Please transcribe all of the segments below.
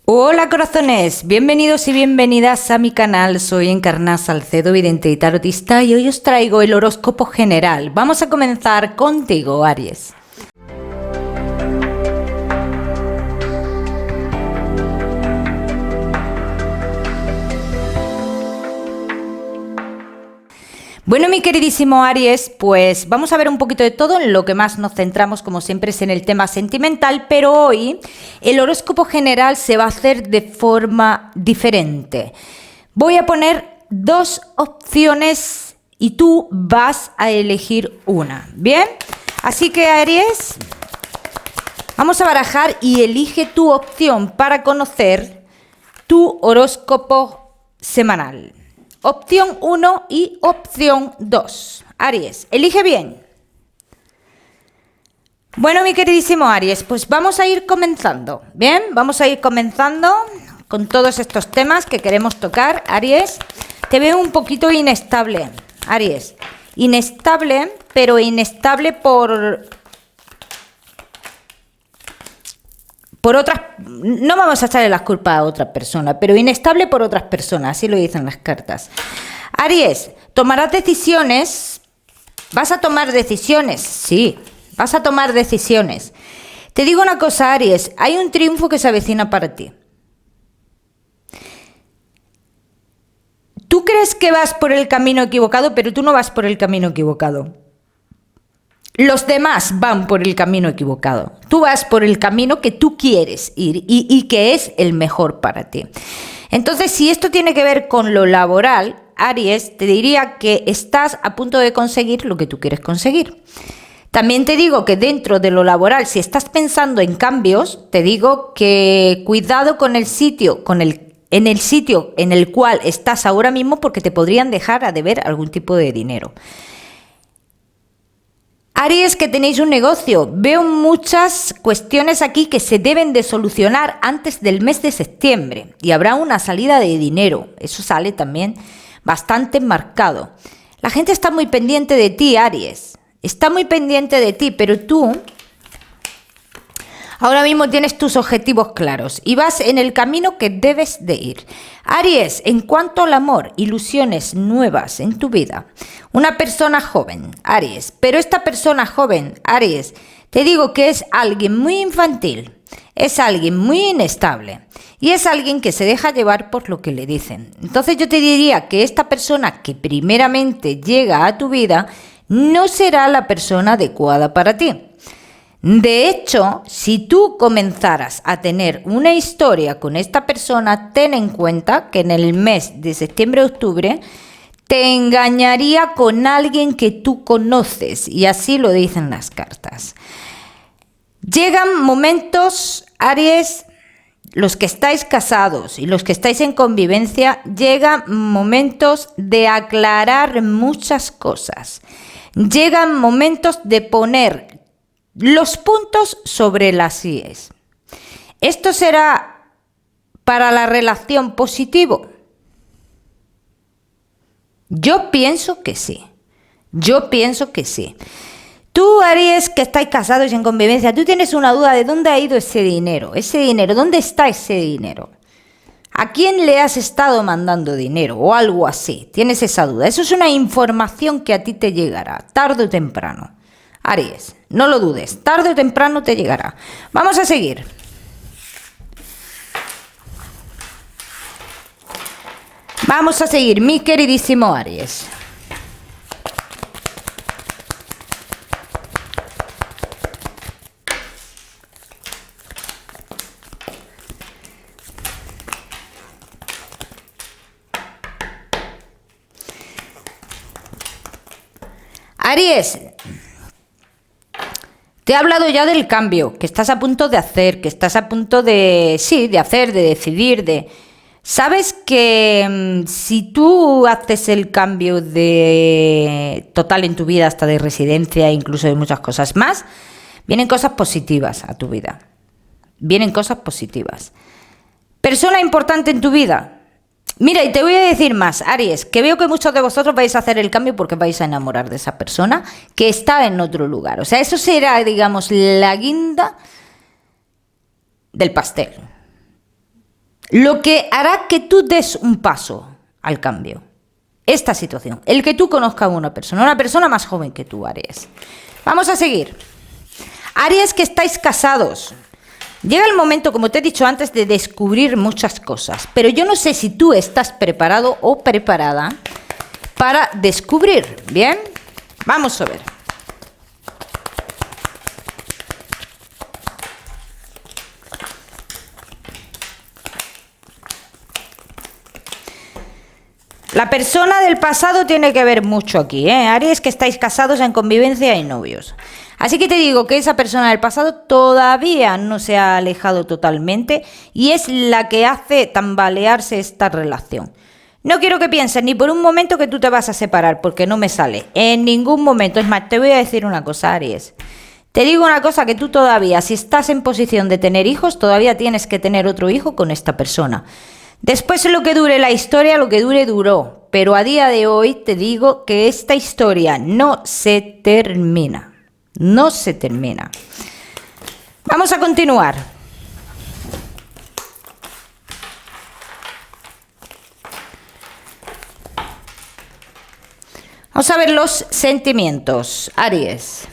Hola corazones, bienvenidos y bienvenidas a mi canal. Soy Encarna Salcedo, vidente y tarotista, y hoy os traigo el horóscopo general. Vamos a comenzar contigo, Aries. Bueno, mi queridísimo Aries, pues vamos a ver un poquito de todo. En lo que más nos centramos, como siempre, es en el tema sentimental, pero hoy el horóscopo general se va a hacer de forma diferente. Voy a poner dos opciones y tú vas a elegir una, ¿bien? Así que, Aries, vamos a barajar y elige tu opción para conocer tu horóscopo semanal. Opción 1 y opción 2. Aries, elige bien. Bueno, mi queridísimo Aries, pues vamos a ir comenzando. Bien, vamos a ir comenzando con todos estos temas que queremos tocar. Aries, te veo un poquito inestable. Aries, inestable, pero inestable por otras, no vamos a echarle las culpas a otra persona, pero inestable por otras personas, así lo dicen las cartas. Aries, tomarás decisiones, vas a tomar decisiones, sí, vas a tomar decisiones. Te digo una cosa, Aries, hay un triunfo que se avecina para ti. Tú crees que vas por el camino equivocado, pero tú no vas por el camino equivocado. Los demás van por el camino equivocado. Tú vas por el camino que tú quieres ir y que es el mejor para ti. Entonces, si esto tiene que ver con lo laboral, Aries, te diría que estás a punto de conseguir lo que tú quieres conseguir. También te digo que dentro de lo laboral, si estás pensando en cambios, te digo que cuidado con el sitio, en el sitio en el cual estás ahora mismo, porque te podrían dejar a deber algún tipo de dinero. Aries, que tenéis un negocio, veo muchas cuestiones aquí que se deben de solucionar antes del mes de septiembre y habrá una salida de dinero, eso sale también bastante marcado. La gente está muy pendiente de ti, Aries, está muy pendiente de ti, pero tú ahora mismo tienes tus objetivos claros y vas en el camino que debes de ir. Aries, en cuanto al amor, ilusiones nuevas en tu vida. Una persona joven, Aries, pero esta persona joven, Aries, te digo que es alguien muy infantil, es alguien muy inestable y es alguien que se deja llevar por lo que le dicen. Entonces yo te diría que esta persona que primeramente llega a tu vida no será la persona adecuada para ti. De hecho, si tú comenzaras a tener una historia con esta persona, ten en cuenta que en el mes de septiembre-octubre te engañaría con alguien que tú conoces, y así lo dicen las cartas. Llegan momentos, Aries, los que estáis casados y los que estáis en convivencia, llegan momentos de aclarar muchas cosas. Llegan momentos de poner los puntos sobre las íes. ¿Esto será para la relación positivo? Yo pienso que sí. Yo pienso que sí. Tú, Aries, que estáis casados y en convivencia, tú tienes una duda de dónde ha ido ese dinero. Ese dinero, ¿dónde está ese dinero? ¿A quién le has estado mandando dinero? O algo así. Tienes esa duda. Eso es una información que a ti te llegará, tarde o temprano. Aries, no lo dudes, tarde o temprano te llegará. Vamos a seguir. Vamos a seguir, mi queridísimo Aries. Aries, te he hablado ya del cambio que estás a punto de hacer, que estás a punto de, sí, de hacer, de decidir, Sabes que si tú haces el cambio de total en tu vida, hasta de residencia, incluso de muchas cosas más, vienen cosas positivas a tu vida. Vienen cosas positivas. Persona importante en tu vida. Mira, y te voy a decir más, Aries, que veo que muchos de vosotros vais a hacer el cambio porque vais a enamorar de esa persona que está en otro lugar. O sea, eso será, digamos, la guinda del pastel. lo que hará que tú des un paso al cambio. Esta situación, el que tú conozcas a una persona más joven que tú, Aries. Vamos a seguir. Aries, que estáis casados. Llega el momento, como te he dicho antes, de descubrir muchas cosas, pero yo no sé si tú estás preparado o preparada para descubrir. ¿Bien? Vamos a ver. La persona del pasado tiene que ver mucho aquí, ¿eh? Aries, que estáis casados en convivencia y novios. Así que te digo que esa persona del pasado todavía no se ha alejado totalmente y es la que hace tambalearse esta relación. No quiero que pienses ni por un momento que tú te vas a separar, porque no me sale. En ningún momento. Es más, te voy a decir una cosa, Aries. Te digo una cosa, que tú todavía, si estás en posición de tener hijos, todavía tienes que tener otro hijo con esta persona. Después, lo que dure la historia, lo que dure, duró. Pero a día de hoy te digo que esta historia no se termina. No se termina. Vamos a continuar. Vamos a ver los sentimientos, Aries.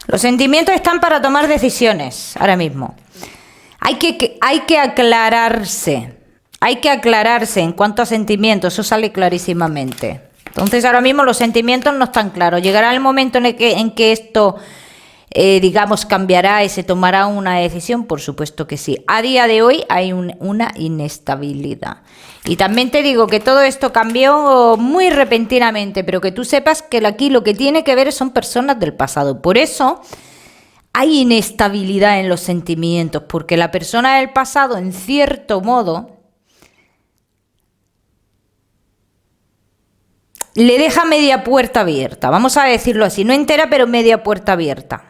Los sentimientos están para tomar decisiones ahora mismo. Hay que aclararse. Hay que aclararse en cuanto a sentimientos. Eso sale clarísimamente. Entonces ahora mismo los sentimientos no están claros. Llegará el momento en que esto, digamos, cambiará y se tomará una decisión. Por supuesto que sí. A día de hoy hay una inestabilidad. Y también te digo que todo esto cambió muy repentinamente, pero que tú sepas que aquí lo que tiene que ver son personas del pasado. Por eso hay inestabilidad en los sentimientos, porque la persona del pasado, en cierto modo, le deja media puerta abierta. Vamos a decirlo así, no entera, pero media puerta abierta.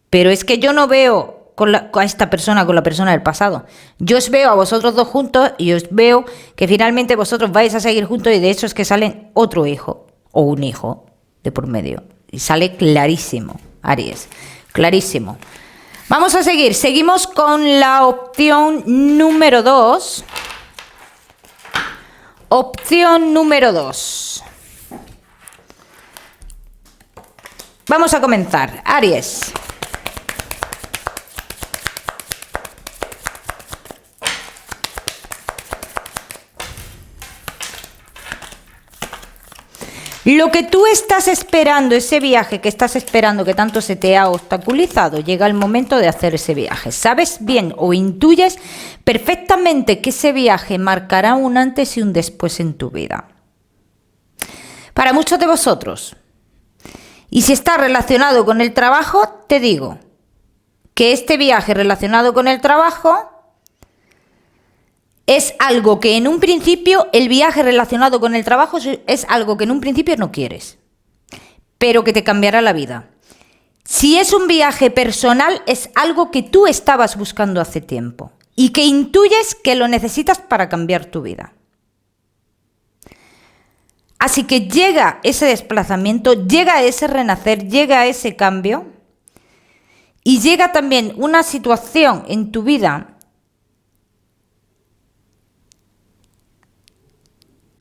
Pero es que yo no veo a esta persona con la persona del pasado. Yo os veo a vosotros dos juntos y os veo que finalmente vosotros vais a seguir juntos y de hecho es que sale otro hijo o un hijo de por medio. Y sale clarísimo, Aries, clarísimo. Vamos a seguir. Seguimos con la opción número 2. Opción número 2. Vamos a comenzar. Aries. Lo que tú estás esperando, ese viaje que estás esperando, que tanto se te ha obstaculizado, llega el momento de hacer ese viaje. Sabes bien o intuyes perfectamente que ese viaje marcará un antes y un después en tu vida. Para muchos de vosotros, y si está relacionado con el trabajo, te digo que este viaje relacionado con el trabajo es algo que en un principio, el viaje relacionado con el trabajo es algo que en un principio no quieres, pero que te cambiará la vida. Si es un viaje personal, es algo que tú estabas buscando hace tiempo y que intuyes que lo necesitas para cambiar tu vida. Así que llega ese desplazamiento, llega ese renacer, llega ese cambio y llega también una situación en tu vida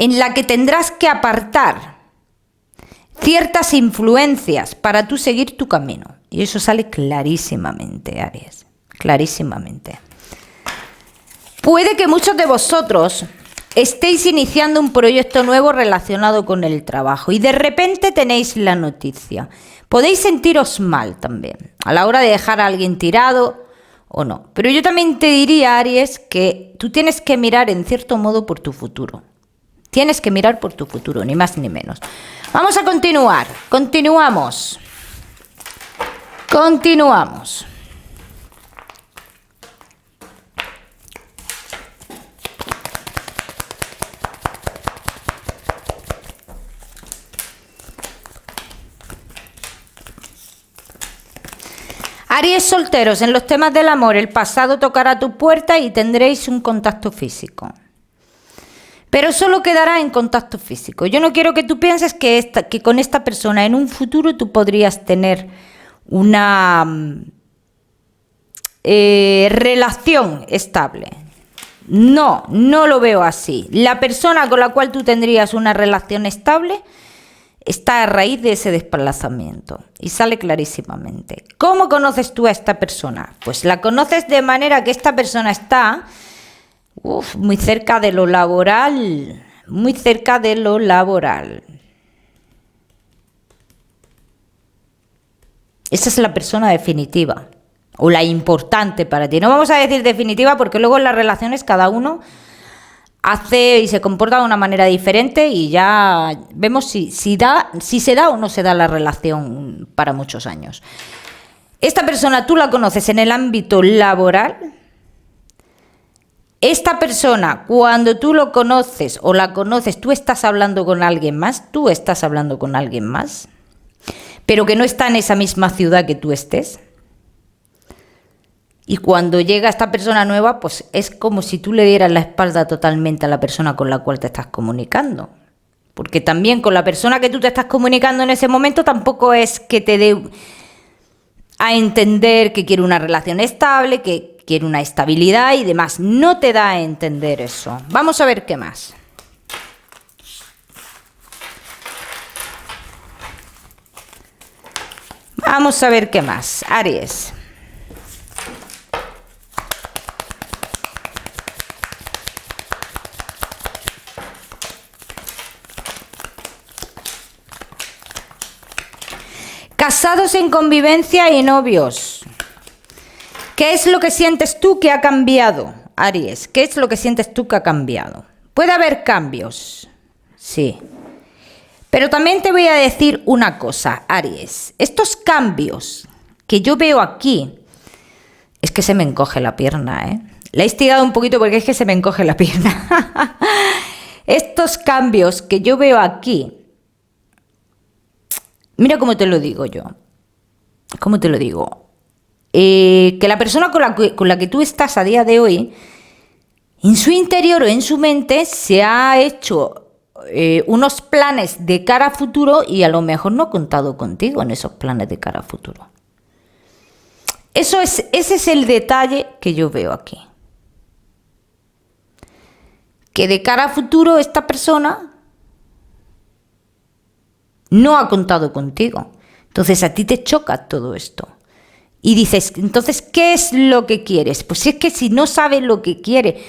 en la que tendrás que apartar ciertas influencias para tú seguir tu camino. Y eso sale clarísimamente, Aries, clarísimamente. Puede que muchos de vosotros estéis iniciando un proyecto nuevo relacionado con el trabajo y de repente tenéis la noticia. Podéis sentiros mal también a la hora de dejar a alguien tirado o no. Pero yo también te diría, Aries, que tú tienes que mirar en cierto modo por tu futuro. Tienes que mirar por tu futuro, ni más ni menos. Vamos a continuar. Continuamos. Aries solteros, en los temas del amor, el pasado tocará tu puerta y tendréis un contacto físico. pero solo quedará en contacto físico. Yo no quiero que tú pienses que con esta persona en un futuro tú podrías tener una relación estable. No, no lo veo así. La persona con la cual tú tendrías una relación estable está a raíz de ese desplazamiento y sale clarísimamente. ¿Cómo conoces tú a esta persona? Pues la conoces de manera que esta persona está muy cerca de lo laboral, muy cerca de lo laboral. Esa es la persona definitiva. O la importante para ti. No vamos a decir definitiva porque luego en las relaciones cada uno hace y se comporta de una manera diferente y ya vemos si se da o no se da la relación para muchos años. Esta persona tú la conoces en el ámbito laboral. Esta persona, cuando tú lo conoces o la conoces, tú estás hablando con alguien más, pero que no está en esa misma ciudad que tú estés. Y cuando llega esta persona nueva, pues es como si tú le dieras la espalda totalmente a la persona con la cual te estás comunicando. Porque también con la persona que tú te estás comunicando en ese momento tampoco es que te dé a entender que quiere una relación estable, que quiere una estabilidad y demás. No te da a entender eso. Vamos a ver qué más. Vamos a ver qué más. Aries. Casados en convivencia y novios. ¿Qué es lo que sientes tú que ha cambiado, Aries? ¿Qué es lo que sientes tú que ha cambiado? Puede haber cambios, sí. Pero también te voy a decir una cosa, Aries. Estos cambios que yo veo aquí, es que se me encoge la pierna, ¿eh? La he estirado un poquito porque es que se me encoge la pierna. Estos cambios que yo veo aquí, mira cómo te lo digo yo. ¿Cómo te lo digo? Que la persona con la que tú estás a día de hoy, en su interior o en su mente, se ha hecho unos planes de cara a futuro y a lo mejor no ha contado contigo en esos planes de cara a futuro. Ese es el detalle que yo veo aquí. Que de cara a futuro esta persona no ha contado contigo. Entonces a ti te choca todo esto. Y dices, entonces, ¿qué es lo que quieres? Pues es que si no sabes lo que quiere,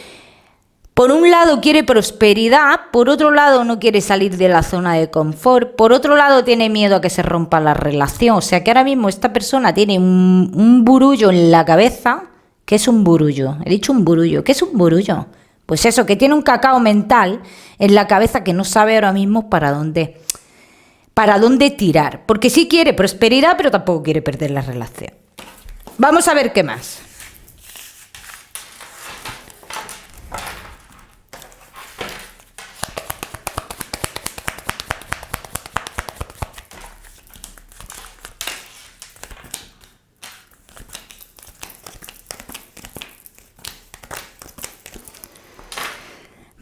por un lado quiere prosperidad, por otro lado no quiere salir de la zona de confort, por otro lado tiene miedo a que se rompa la relación. O sea que ahora mismo esta persona tiene un burullo en la cabeza. ¿Qué es un burullo? He dicho un burullo. ¿Qué es un burullo? Pues eso, que tiene un cacao mental en la cabeza que no sabe ahora mismo para dónde tirar. Porque sí quiere prosperidad, pero tampoco quiere perder la relación. Vamos a ver qué más.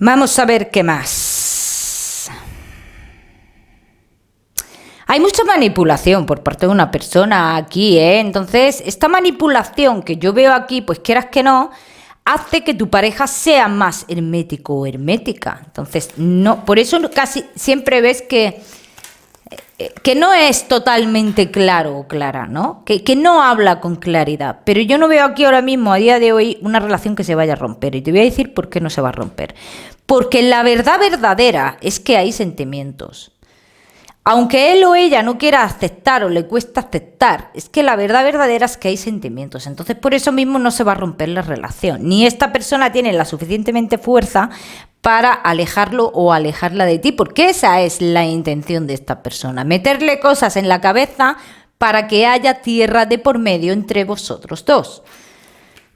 Vamos a ver qué más. Hay mucha manipulación por parte de una persona aquí, ¿eh? Entonces, esta manipulación que yo veo aquí, pues quieras que no, hace que tu pareja sea más hermético o hermética. Entonces, no, por eso casi siempre ves que no es totalmente claro o clara, ¿no? Que no habla con claridad. Pero yo no veo aquí ahora mismo, a día de hoy, una relación que se vaya a romper. Y te voy a decir por qué no se va a romper. Porque la verdad verdadera es que hay sentimientos. Aunque él o ella no quiera aceptar o le cuesta aceptar, es que la verdad verdadera es que hay sentimientos. Entonces, por eso mismo no se va a romper la relación. Ni esta persona tiene la suficientemente fuerza para alejarlo o alejarla de ti, porque esa es la intención de esta persona. Meterle cosas en la cabeza para que haya tierra de por medio entre vosotros dos.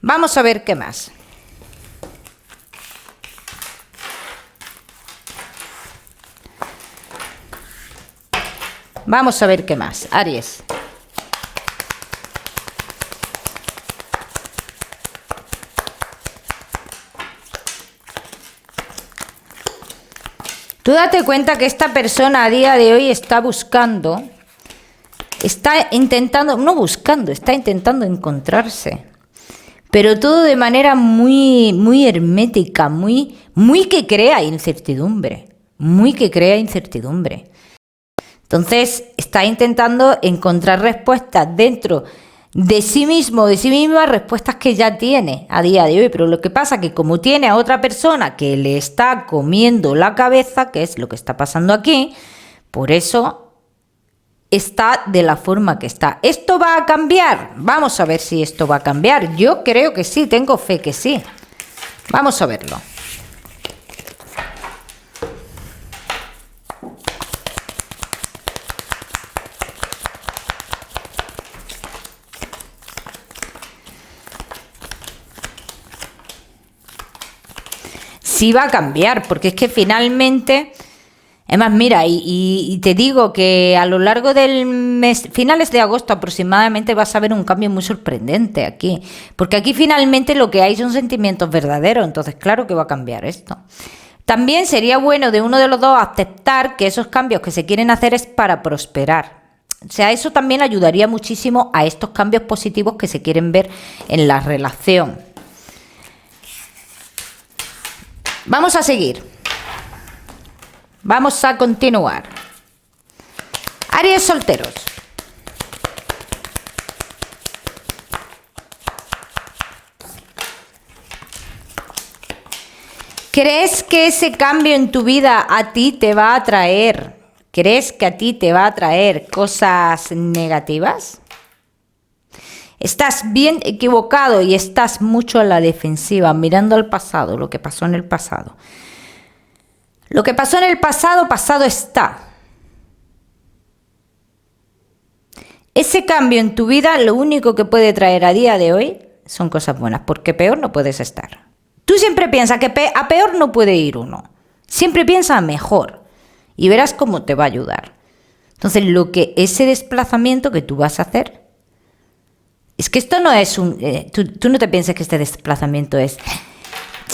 Vamos a ver qué más. Vamos a ver qué más. Aries. Tú date cuenta que esta persona a día de hoy está buscando, está intentando, no buscando, está intentando encontrarse. Pero todo de manera muy hermética, muy que crea incertidumbre. Muy que crea incertidumbre. Entonces, está intentando encontrar respuestas dentro de sí mismo, de sí misma, respuestas que ya tiene a día de hoy. Pero lo que pasa es que como tiene a otra persona que le está comiendo la cabeza, que es lo que está pasando aquí, por eso está de la forma que está. ¿Esto va a cambiar? Vamos a ver si esto va a cambiar. Yo creo que sí, tengo fe que sí. Vamos a verlo. Sí va a cambiar, porque es que finalmente, además mira, y te digo que a lo largo del mes, finales de agosto aproximadamente, vas a ver un cambio muy sorprendente aquí, porque aquí finalmente lo que hay son sentimientos verdaderos, entonces claro que va a cambiar esto. También sería bueno de uno de los dos aceptar que esos cambios que se quieren hacer es para prosperar. O sea, eso también ayudaría muchísimo a estos cambios positivos que se quieren ver en la relación. Vamos a seguir. Vamos a continuar. Aries solteros. ¿Crees que ese cambio en tu vida a ti te va a traer? ¿Crees que a ti te va a traer cosas negativas? Estás bien equivocado y estás mucho a la defensiva, mirando al pasado, lo que pasó en el pasado. Lo que pasó en el pasado, pasado está. Ese cambio en tu vida, lo único que puede traer a día de hoy son cosas buenas, porque peor no puedes estar. Tú siempre piensas que a peor no puede ir uno. Siempre piensa mejor y verás cómo te va a ayudar. Entonces, ese desplazamiento que tú vas a hacer, es que esto no es un... tú no te pienses que este desplazamiento es...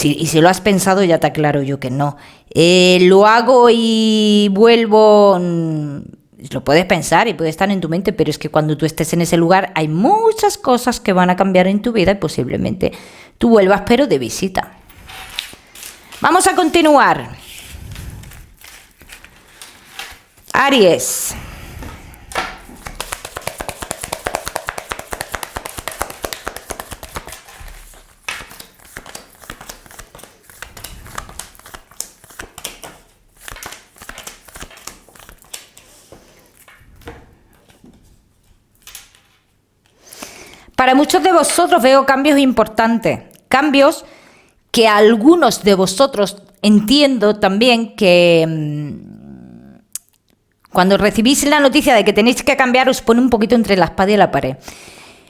y si lo has pensado, ya te aclaro yo que no. Lo hago y vuelvo... lo puedes pensar y puede estar en tu mente, pero es que cuando tú estés en ese lugar hay muchas cosas que van a cambiar en tu vida y posiblemente tú vuelvas, pero de visita. Vamos a continuar. Aries. Para muchos de vosotros veo cambios importantes, cambios que algunos de vosotros entiendo también que cuando recibís la noticia de que tenéis que cambiar os pone un poquito entre la espada y la pared.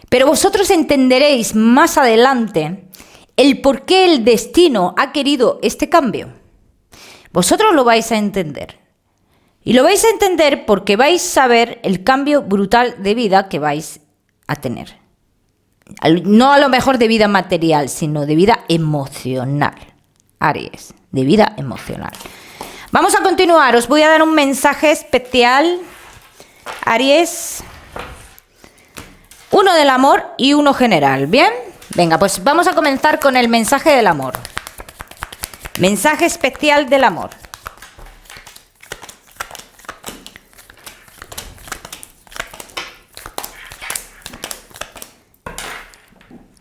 Pero vosotros entenderéis más adelante el por qué el destino ha querido este cambio. Vosotros lo vais a entender. Y lo vais a entender porque vais a ver el cambio brutal de vida que vais a tener. No a lo mejor de vida material, sino de vida emocional. Aries, de vida emocional. Vamos a continuar, os voy a dar un mensaje especial. Aries. Uno del amor y uno general, ¿bien? Venga, pues vamos a comenzar con el mensaje del amor. Mensaje especial del amor.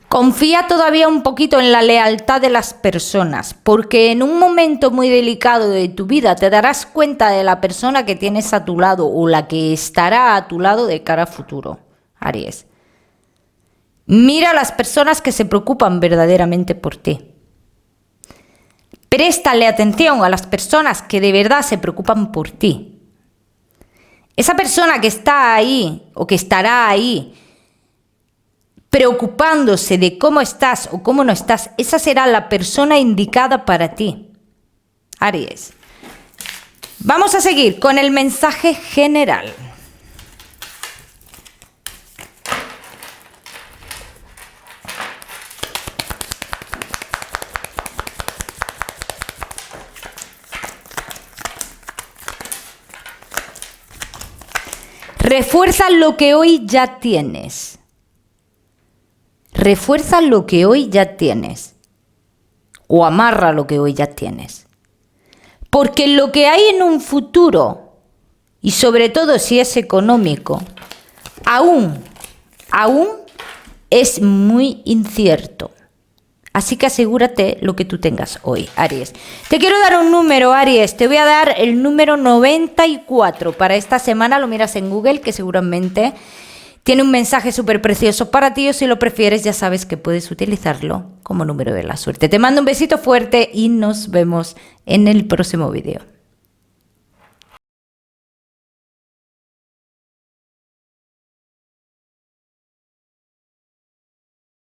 Confía todavía un poquito en la lealtad de las personas, porque en un momento muy delicado de tu vida te darás cuenta de la persona que tienes a tu lado o la que estará a tu lado de cara a futuro. Aries. Mira a las personas que se preocupan verdaderamente por ti. Préstale atención a las personas que de verdad se preocupan por ti. Esa persona que está ahí o que estará ahí preocupándose de cómo estás o cómo no estás, esa será la persona indicada para ti. Aries. Vamos a seguir con el mensaje general. Refuerza lo que hoy ya tienes. Refuerza lo que hoy ya tienes. O amarra lo que hoy ya tienes. Porque lo que hay en un futuro, y sobre todo si es económico, aún es muy incierto. Así que asegúrate lo que tú tengas hoy, Aries. Te quiero dar un número, Aries. Te voy a dar el número 94 para esta semana. Lo miras en Google, que seguramente tiene un mensaje súper precioso para ti. O si lo prefieres, ya sabes que puedes utilizarlo como número de la suerte. Te mando un besito fuerte y nos vemos en el próximo vídeo.